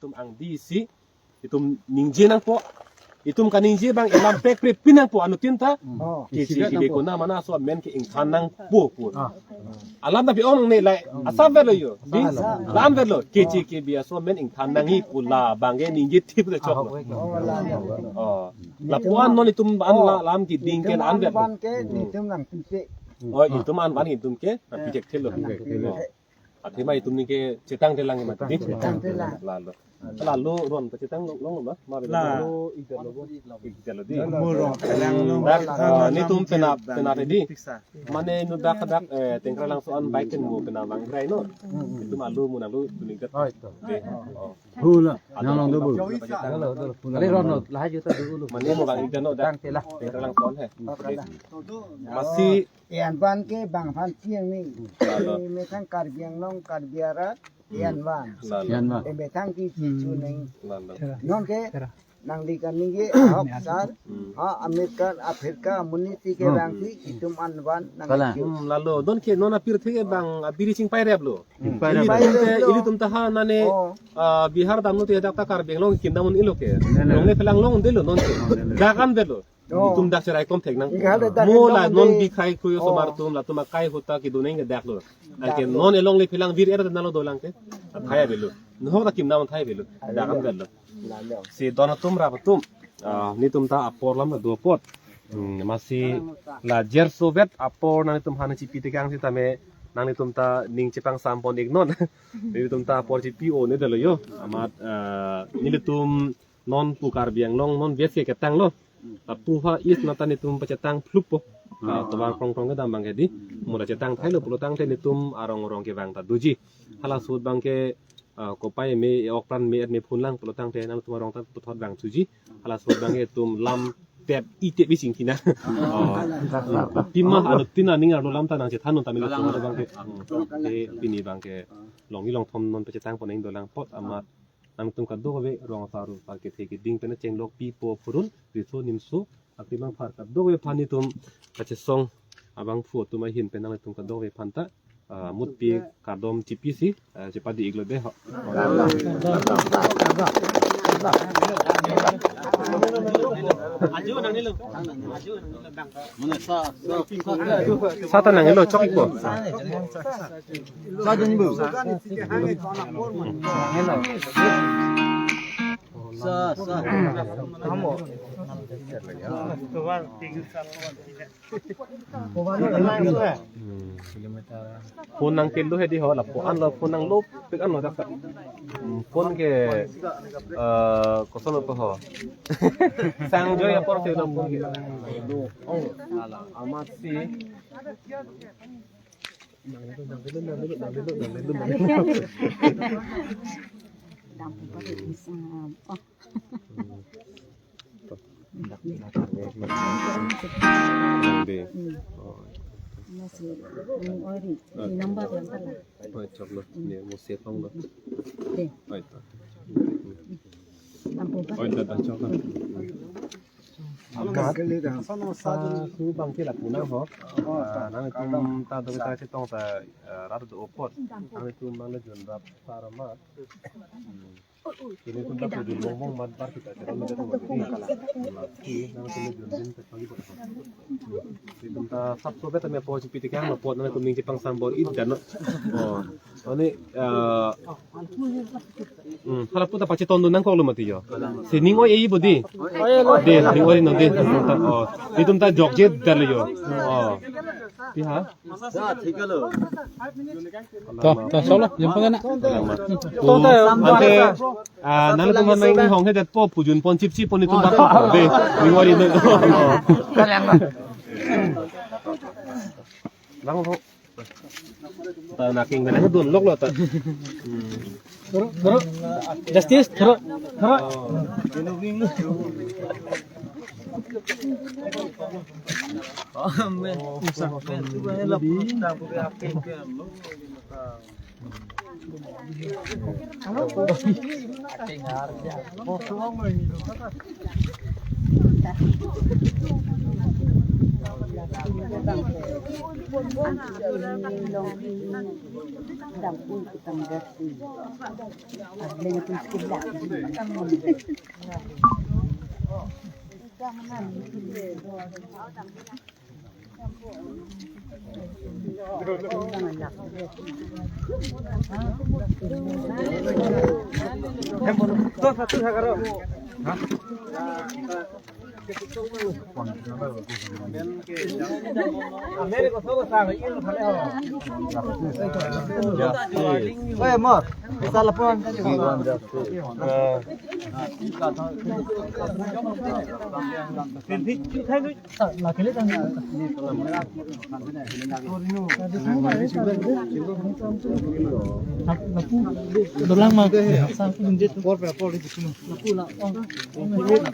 itum ang DC itum ningje nang po itum kaningje bang ilam pek pre pinang po anu tinta kici kibe ko na mana so men ke ingkan nang po alam na bi onong ne lai asam velo yo bi lam velo kici kibe so men ingkan nang hi pula bangge ningje tip le chok la puan non itum an la lam ki ding ken an vet ban ke itum nang pinse itum an ban itum ke pijek thelo athima itum ni ke cetang telang ma ti lalu ron pecetang long ba ma lalu igdalo di ni tum pena di mane nu dak tengkra lang soan baiken mo pena bangrai no itu malu mo nalu tunigat hula nang long do bu ale ron no la ju ta du mane mo bang igdalo dak tengkra lang soan he masih yan ban ke bang han chiang ni me thang kar biang long kar biara yan ban be thang ki chi chu ning non ke nang di kan ni ge hop sar amerika afrika muniti ke bang ki itum an ban nang lalu don ke nona pir the bang biri sing pai reb lo ili tum ta ha nane bihar damno te dak ta kar biang long kin damun ilo ke long le pelang long delo non ke dakan delo itum dak serai kom thek nang mo la non bi khai kuyo so mar tum la tum kai hota ki duneng ge dak lo ke non elong le pelang vir era nalo dolang ke thaya belo no da kim namun thaya belo dakan delo si donatum rapatum ni tum ta apor lam do pot masih la jer soviet apor nang tum hana ci pitikang si tame nang tum ta ning cipang sampon ignon ni tum ta apor ci po ne delo yo amat ni tum non pukar biang long non viet ke tang lo puha is nata ni tum pecetang plupo tawang prong ke dambang ke di muda cetang thai lo pulo tang te ni tum arong ke bang ta duji hala sud bang ke ko pai me okran me phun lang pulo tang te nang tum arong ta puthot bang suji hala sud bang ke tum lam tep ite bising kina pimma anu tina ninga lo lam ta nang che thanun tamilo tum bang ke pini bang ke longi long thom non pecetang poning dolang pot amat nang tum ka do be rong saru pa ke theki ding pena chenglok pi po purun riso nimsu akimang phar ka do be phani tum kache song abang fu tu mai hin penang tum ka do be phanta mut pi kadom chipisi chepadi iglo be ha aju nang ni lo sa ta nang lo chok ko sa jun bu sa kamu phun nang kel do he di ho la an lo phun nang lop pek an lo dak phun ke ko sono ko ho sang jo ya por te lo phun ke do ala amat si Dampung pada bisa masih ori number yang telah. Coba ni musik pun lo. Dampung pada. Dah coba. Su bang ki la punang ho. Nang tum ta do ta che tong ta ra do opot. Nang tum bang le jun rap sarama. Ini tum ta ko jun mong mat bar kita che ram de to ni kala. Nang tum jun din ta pagi bo. Tum ta sap so beta me po chi piti kang pot nang tum ning chi pang sambol id dan. Ani harap puta pache tondo nang ko lo mati yo. Sining o ei bodi. De ning ori no de itum ta jogje dal yo ti ha to solo jumpa kana to ante nang tum man nang hong he dat po pujun pon chip chip pon itum ba to de ning ori no kalang lang ho ta naking na don lok lo ta Terus justice terus men tu kan la pun boleh ape ke lo Oye, amor, está la pon.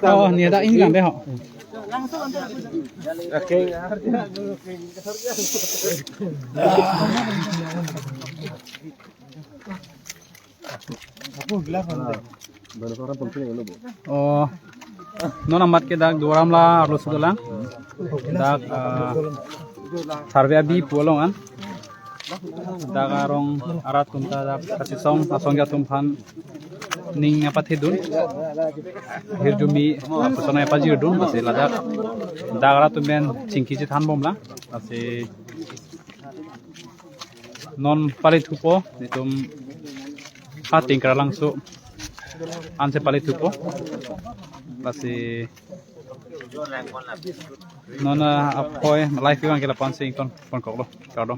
Oh, ni ada ini kan deh. Oh, non amat ke dak dua ram lah harus sudah dak sarve abi pulang kan. Dak arong arat kunta dak kasih song asong jatum pan ning apa tidun hirdumi persona apa jirdun masih ladak dak arat tumen cingki citan bom lah masih non palit hupo itum hating kera langsung anse palit hupo masih non apoy live yang kita pansing kon koklo kado